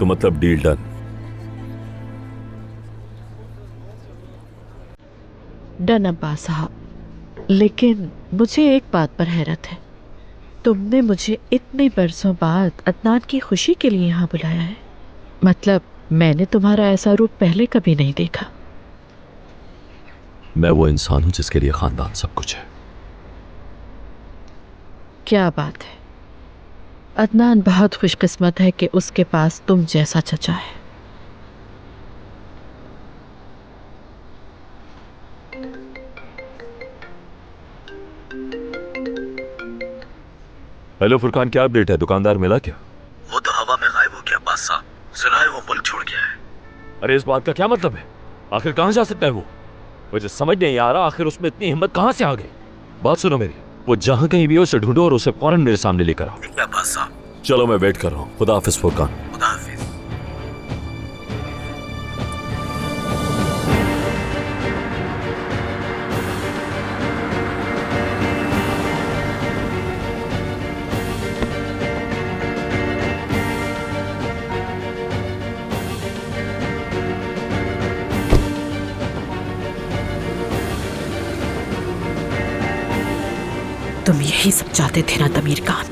तो मतलब deal done. Done Abbas साहब, लेकिन मुझे एक बात पर हैरत है। तुमने मुझे इतने बरसों बाद अदनान की खुशी के लिए यहाँ बुलाया है। मतलब मैंने तुम्हारा ऐसा रूप पहले कभी नहीं देखा। मैं वो इंसान हूं जिसके लिए खानदान सब कुछ है। क्या बात है। अदनान बहुत खुशकिस्मत है कि उसके पास तुम जैसा चचा है। हेलो फुरकान, क्या अपडेट है? दुकानदार मिला क्या? वो तो हवा में गायब हो गया अब्बास साहब। सुना है वो मुल्क छोड़ गया है। अरे इस बात का क्या मतलब है? आखिर कहां जा सकता है वो? मुझे समझ नहीं आ रहा आखिर उसमें इतनी हिम्मत कहां से आ गई। बात सुनो मेरी, वो जहां कहीं भी हो उसे ढूंढो और उसे फौरन मेरे सामने लेकर आओ। ठीक है अब्बास साहब। चलो मैं वेट कर रहा हूँ। खुदा हाफिज फुरकान। खुदा हाफिज। तुम यही सब चाहते थे ना तमीर खान?